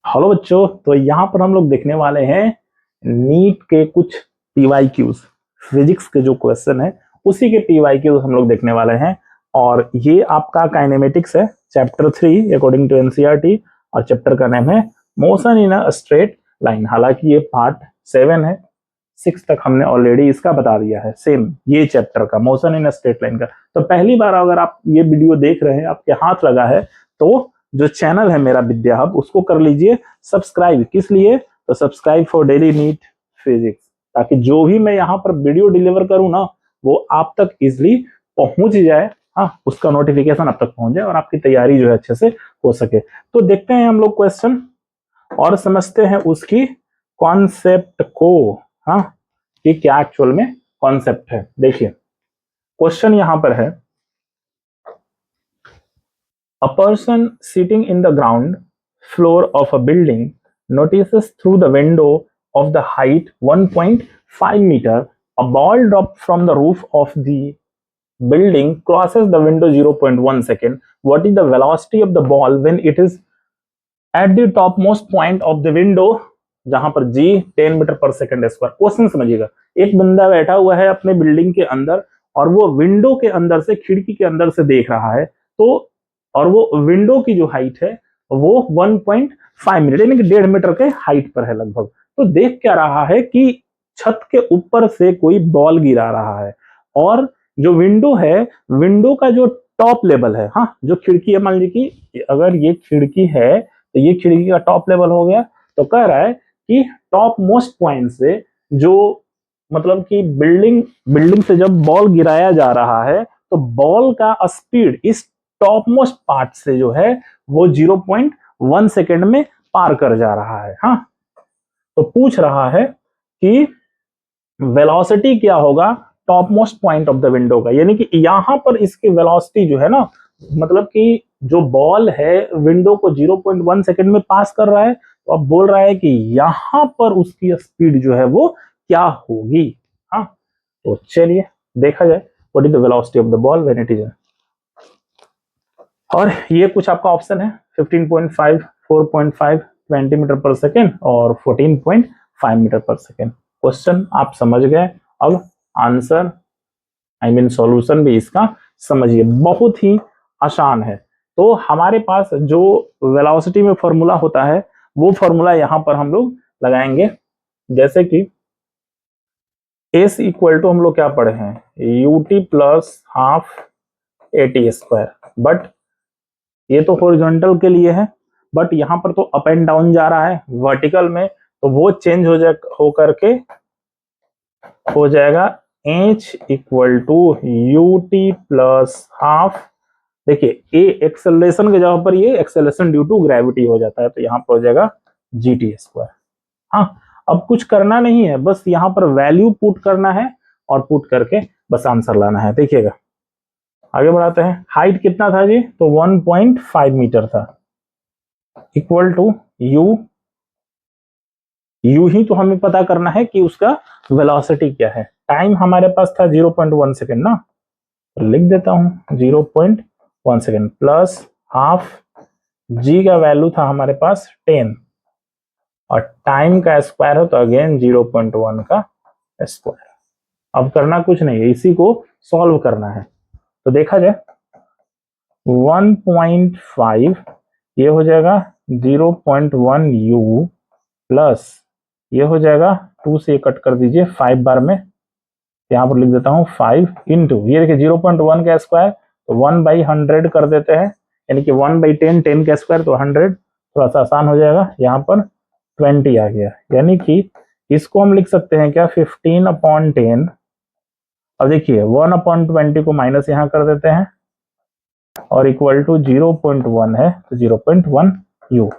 Hello बच्चों, तो यहाँ पर हम लोग देखने वाले हैं नीट के कुछ पीवाईक्यूज। फिजिक्स के जो क्वेश्चन है उसी के पीवाईक्यूज हम लोग देखने वाले हैं। और ये आपका काइनेमेटिक्स है, चैप्टर 3 अकॉर्डिंग टू एनसीईआरटी। और चैप्टर का नाम है motion in a straight line. हालांकि ये पार्ट 7 है, 6 तक हमने ऑलरेडी इसका बता दिया है। सेम ये चैप्टर का motion in a straight line का। तो पहली बार अगर आप ये वीडियो देख रहे हैं, आपके हाथ लगा है, तो जो चैनल है मेरा विद्या हब, उसको कर लीजिए सब्सक्राइब। किस लिए? तो subscribe for daily NEET physics, ताकि जो भी मैं यहाँ पर वीडियो डिलीवर करूँ ना, वो आप तक इजिली पहुंच जाए। हाँ, उसका नोटिफिकेशन आप तक पहुंच जाए और आपकी तैयारी जो है अच्छे से हो सके। तो देखते हैं हम लोग क्वेश्चन और समझते हैं उसकी कॉन्सेप्ट को। हाँ, कि क्या एक्चुअल में कॉन्सेप्ट है। देखिए क्वेश्चन यहां पर है, a person sitting in the ground floor of a building notices through the window of the height 1.5 meter a ball dropped from the roof of the building crosses the window 0.1 second. What is the velocity of the ball when it is at the topmost point of the window? जहां पर g 10 metre पर second square. Question समझिएगा, एक बंदा बैठा हुआ है अपने बिल्डिंग के अंदर और वो विंडो के अंदर से, खिड़की के अंदर से देख रहा है। तो और वो विंडो की जो हाइट है वो 1.5 मीटर यानी कि 1.5 मीटर के हाइट पर है लगभग। तो देख क्या रहा है कि छत के ऊपर से कोई बॉल गिरा रहा है। और जो विंडो है, विंडो का जो टॉप लेवल है, हाँ जो खिड़की है, मान लीजिए कि अगर ये खिड़की है तो ये खिड़की का टॉप लेवल हो गया। तो कह रहा है कि टॉप मोस्ट पॉइंट से जो मतलब कि बिल्डिंग से जब बॉल गिराया जा रहा है तो बॉल का स्पीड इस टॉप मोस्ट पार्ट से जो है वो 0.1 सेकेंड में पार कर जा रहा है। हाँ, तो पूछ रहा है कि वेलोसिटी क्या होगा top most point of the window का, यानी कि यहां पर इसकी वेलोसिटी जो है ना, मतलब कि जो बॉल है विंडो को 0.1 सेकेंड में पास कर रहा है। तो अब बोल रहा है कि यहां पर उसकी स्पीड जो है वो क्या होगी। हाँ, तो चलिए देखा जाए what is the velocity of the ball when it is. और ये कुछ आपका ऑप्शन है 15.5, 4.5, 20 मीटर पर सेकेंड और 14.5 मीटर पर सेकेंड। क्वेश्चन आप समझ गए, अब आंसर सॉल्यूशन भी इसका समझिए, बहुत ही आसान है। तो हमारे पास जो वेलोसिटी में फॉर्मूला होता है वो फॉर्मूला यहां पर हम लोग लगाएंगे। जैसे कि एस इक्वल टू हम लोग क्या पढ़े हैं, UT plus half eighty square. But ये तो हॉरिजॉन्टल के लिए है, बट यहाँ पर तो अप एंड डाउन जा रहा है वर्टिकल में, तो वो चेंज हो करके हो जाएगा h equal to u t plus half. देखिए ए एक्सेलरेशन के जगह पर ये एक्सेलरेशन ड्यू टू ग्रेविटी हो जाता है, तो यहाँ पर हो जाएगा जी टी स्क्वायर। हाँ, अब कुछ करना नहीं है, बस यहाँ पर वैल्यू पुट करना है और पुट करके बस आंसर लाना है। देखिएगा आगे बढ़ाते हैं। हाइट कितना था जी? तो 1.5 मीटर था, इक्वल टू यू ही तो हमें पता करना है कि उसका वेलोसिटी क्या है। टाइम हमारे पास था 0.1 सेकेंड ना, तो लिख देता हूं 0.1 सेकेंड प्लस हाफ। जी का वैल्यू था हमारे पास 10 और टाइम का स्क्वायर हो तो अगेन 0.1 का स्क्वायर। अब करना कुछ नहीं है, इसी को सॉल्व करना है। तो देखा जाए 1.5 ये हो जाएगा 0.1 यू प्लस ये हो जाएगा 2 से कट कर दीजिए 5 बार में, यहाँ पर लिख देता हूँ 5 इंटू ये देखिए 0.1 का स्क्वायर तो 1/100 कर देते हैं, यानी कि 1/10, 10 का स्क्वायर तो 100। थोड़ा सा आसान हो जाएगा, यहाँ पर 20 आ गया, यानी कि इसको हम लिख सकते हैं क्या 15/10। अब देखिए 1/20 को माइनस यहाँ कर देते हैं और इक्वल टू 0.1 है तो 0.1 यू।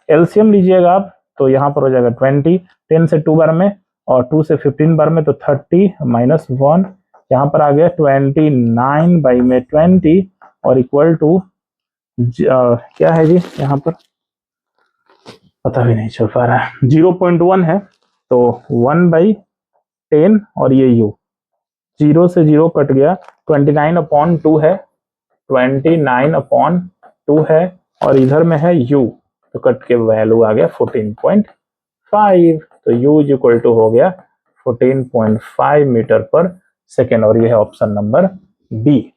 एलसीएम लीजिएगा आप तो यहाँ पर हो जाएगा 20, 10 से 2 बार में और 2 से 15 बार में तो 30 माइनस 1, यहाँ पर आ गया 29/20 और इक्वल टू क्या है जी, यहाँ पर पता भी नहीं चल पा रहा है, 0.1 है तो 1/10 और ये यू 0 से 0 कट गया, 29/2 है, 29/2 है और इधर में है u तो कट के वैल्यू आ गया 14.5, तो u इज इक्वल टू हो गया 14.5 मीटर पर सेकेंड, और ये है option number B.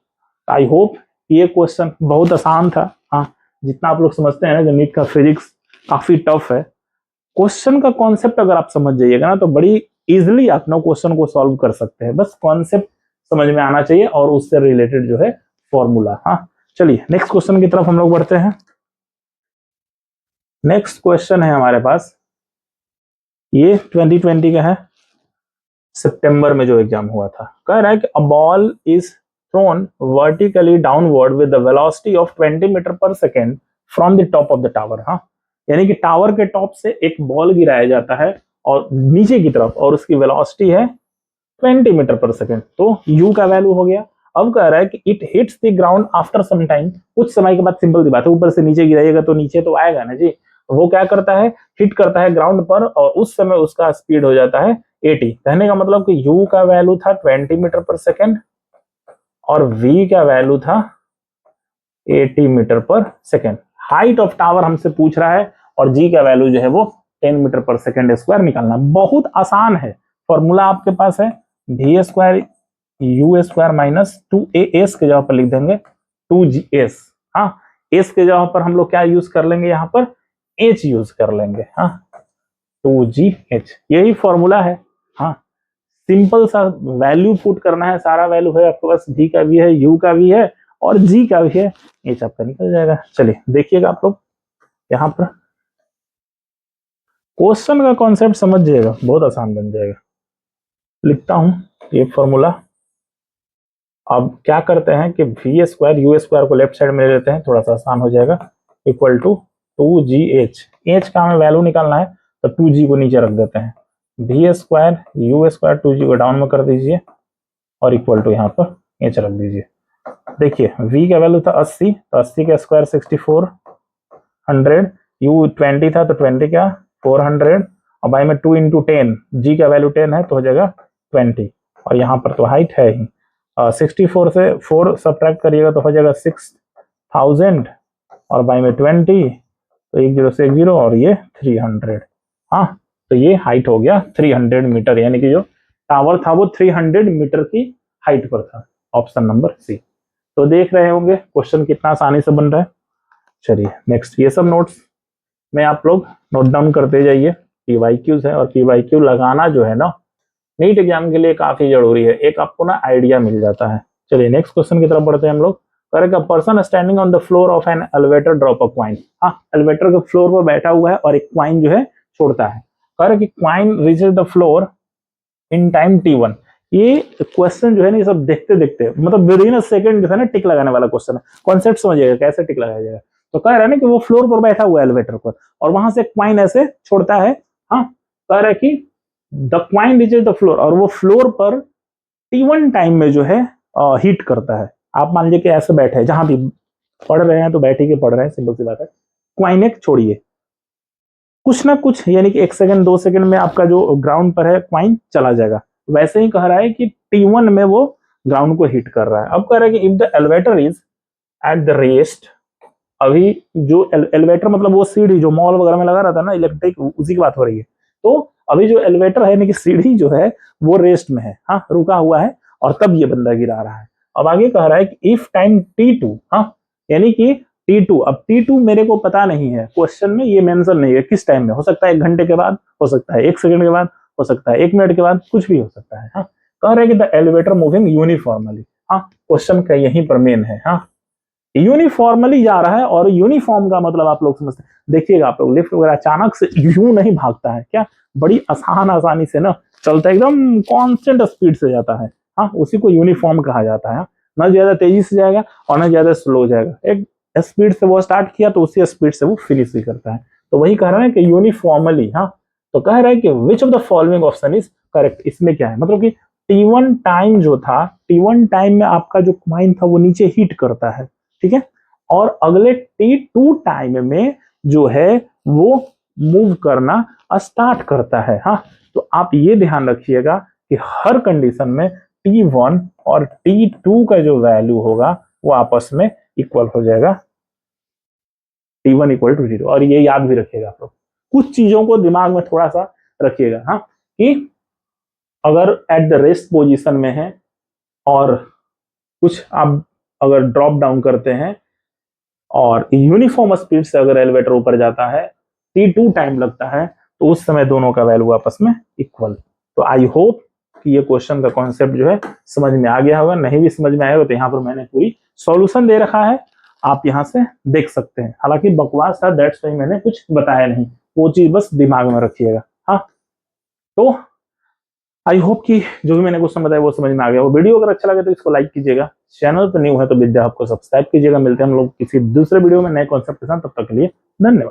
I hope ये क्वेश्चन बहुत आसान था। हाँ, जितना आप लोग समझते हैं ना गणित का फिजिक्स काफी टफ है, क्वेश्चन का कॉन्सेप्ट अगर आप समझ जाइएगा ना तो बड़ी इजिली आप ना क्वेश्चन को सॉल्व कर सकते हैं। बस कॉन्सेप्ट समझ में आना चाहिए और उससे रिलेटेड जो है फॉर्मूला। हाँ, चलिए नेक्स्ट क्वेश्चन की तरफ हम लोग बढ़ते हैं। नेक्स्ट क्वेश्चन है हमारे पास, ये 2020 का है, सितंबर में जो एग्जाम हुआ था। कह रहा है कि a ball is thrown vertically downward with the velocity of 20 meter per second from the top of the tower. हाँ, यानी कि टावर के टॉप से एक बॉल गिराया जाता है और नीचे की तरफ, और उसकी वेलोसिटी है 20 मीटर पर सेकेंड, तो u का वैल्यू हो गया। अब कह रहा है कि it hits the ground after some time, कुछ समय के बाद, सिंपल सी बात है, ऊपर से नीचे गिराइएगा तो नीचे तो आएगा ना जी। वो क्या करता है, हिट करता है ग्राउंड पर, और उस समय उसका स्पीड हो जाता है 80। कहने का मतलब कि u का वैल्यू था 20 मीटर पर सेकेंड और v का वैल्यू था 80 metre per second. Height of tower हमसे पूछ रहा है और g का वैल्यू जो है वो 10 मीटर पर सेकेंड स्क्वायर निकालना। बहुत आसान है, फॉर्मूला आपके पास है v square u square minus 2as के जगह पर लिख देंगे 2gs। हाँ, s के जगह पर हम लोग क्या यूज कर लेंगे, यहाँ पर h यूज कर लेंगे। हाँ, 2gh, यही फॉर्मूला है। हाँ, सिंपल सा वैल्यू पुट करना है, सारा वैल्यू है आपके पास, v का भी है, u का भी है और g का भी है, h आपका निकल जाएगा। चलिए देखिएगा आप लोग, यहाँ पर क्वेश्चन का कॉन्सेप्ट समझ जाएगा, बहुत आसान बन जाएगा। लिखता हूं ये फॉर्मूला। अब क्या करते हैं कि वी स्क्वायर यू स्क्वायर को लेफ्ट साइड में ले लेते हैं, थोड़ा सा आसान हो जाएगा, इक्वल टू 2gh। एच का हमें वैल्यू निकालना है तो 2g को नीचे रख देते हैं, we square u square 2g को डाउन में कर दीजिए और इक्वल टू यहाँ पर एच रख दीजिए। देखिए v का वैल्यू था 80, तो 80 का स्क्वायर 6400, u 20 था तो 20 का 400, और बाई में 2 इंटू 10, g का वैल्यू 10 है तो हो जाएगा 20, और यहाँ पर तो हाइट है ही। 64 से 4 सब्ट्रैक्ट करिएगा तो हो जाएगा 6000, और बाई में 20, तो 10 से 10 और ये 300। हाँ, तो ये हाइट हो गया 300 मीटर, यानी कि जो टावर था वो 300 मीटर की हाइट पर था, ऑप्शन नंबर सी। तो देख रहे होंगे क्वेश्चन कितना आसानी से बन रहा है। चलिए नेक्स्ट, ये सब नोट्स में आप लोग नोट डाउन करते जाइए, पीवाईक्यूज है, और पीवाईक्यू लगाना जो है ना नीट एग्जाम के लिए काफी जरूरी है, एक आपको ना आइडिया मिल जाता है। चलिए नेक्स्ट क्वेश्चन की तरफ बढ़ते हैं हम लोग। Correct, person standing on the floor of an elevator drop a coin. हाँ, एलिवेटर के फ्लोर पर बैठा हुआ है और एक क्वाइन जो है छोड़ता है। Correct, coin reaches the floor in time t1। ये क्वेश्चन जो है ना, ये सब देखते देखते मतलब विद इन अ सेकंड जो है ना टिक लगाने वाला क्वेश्चन है। कॉन्सेप्ट समझिएगा कैसे टिक लगाया जाएगा। तो कह रहा है ना कि वो फ्लोर पर बैठा हुआ है एलिवेटर पर, और वहां से क्वाइन ऐसे छोड़ता है। हाँ, कह रहा है कि the coin reaches the floor, और वो फ्लोर पर t1 टाइम में जो है हिट करता है। आप मान लीजिए कि ऐसे बैठे हैं, जहां भी पढ़ रहे हैं तो बैठे के पढ़ रहे हैं, सिंपल सी बात है। क्वाइन एक छोड़िए, कुछ ना कुछ यानी कि 1 सेकंड 2 सेकंड में आपका जो ग्राउंड पर है क्वाइन चला जाएगा। वैसे ही कह रहा है कि t1 में वो ग्राउंड को हिट कर रहा है। अब कह रहा है कि if the elevator is at the rest, अभी जो एलिवेटर मतलब वो सीढ़ी जो मॉल वगैरह में लगा रहता है ना इलेक्ट्रिक, उसी की बात हो रही है। तो अभी जो एलिवेटर है यानी कि सीढ़ी जो है वो रेस्ट में है, हाँ रुका हुआ है, और तब ये बंदा गिरा रहा है। अब आगे कह रहा है कि इफ टाइम t2, हाँ यानी कि t2, अब t2 मेरे को पता नहीं है, क्वेश्चन में ये मेंशन नहीं है किस टाइम में, हो सकता है 1 घंटे के बाद, हो सकता है 1 सेकंड के बाद, हो सकता है 1 मिनट के बाद, कुछ भी हो सकता है। हाँ, कह रहे हैं कि द एलिवेटर मूविंग यूनिफॉर्मली। हाँ, क्वेश्चन का यहीं पर मेन है। हाँ, यूनिफॉर्मली जा रहा है, और यूनिफॉर्म का मतलब आप लोग समझते हैं। देखिएगा आप लोग, लिफ्ट वगैरह अचानक से यूं नहीं भागता है, क्या बड़ी आसानी से ना चलता है, एकदम कांस्टेंट स्पीड से जाता है। हाँ, उसी को यूनिफॉर्म कहा जाता है। ना ज्यादा तेजी से जाएगा और ना ज्यादा स्लो जाएगा, एक स्पीड से वो स्टार्ट किया तो उसी स्पीड से वो फिनिश भी करता है। तो वही कह रहा है कि यूनिफॉर्मली। हाँ, तो कह रहा है कि which of the following option is correct. इसमें क्या है, मतलब कि t1 टाइम जो था, t1 टाइम में आपका जो क्वाइन था वो नीचे हिट करता है, ठीक है, और अगले t2 टाइम में जो है वो मूव करना स्टार्ट करता है। हाँ, तो आप ये ध्यान रखिएगा कि हर कंडीशन में t1 और t2 का जो वैल्यू होगा वो आपस में इक्वल हो जाएगा। t1 equal to 0। और ये याद भी रखिएगा आप लोग, कुछ चीजों को दिमाग में थोड़ा सा रखिएगा, हाँ, कि अगर एट द रेस्ट पोजीशन में है और कुछ आप अगर ड्रॉप डाउन करते हैं और यूनिफॉर्म स्पीड से अगर एलिवेटर ऊपर जाता है, t2 टाइम लगता है, तो उस समय दोनों का वैल्यू आपस में इक्वल। तो आई होप कि ये क्वेश्चन का कॉन्सेप्ट जो है समझ में आ गया होगा। नहीं भी समझ में आएगा तो यहाँ पर मैंने पूरी सॉल्यूशन दे रखा है, आप यहाँ से देख सकते हैं। हालांकि बकवास था, दैट्स वाई मैंने कुछ बताया नहीं, वो चीज बस दिमाग में रखिएगा। हाँ, तो आई होप कि जो भी मैंने क्वेश्चन बताया वो समझ में आ गया। वो वीडियो अगर अच्छा लगे तो इसको लाइक कीजिएगा, चैनल पर न्यू है तो विद्या आपको सब्सक्राइब कीजिएगा। मिलते हैं हम लोग किसी दूसरे वीडियो में नए कॉन्सेप्ट के साथ, तब तक के लिए धन्यवाद।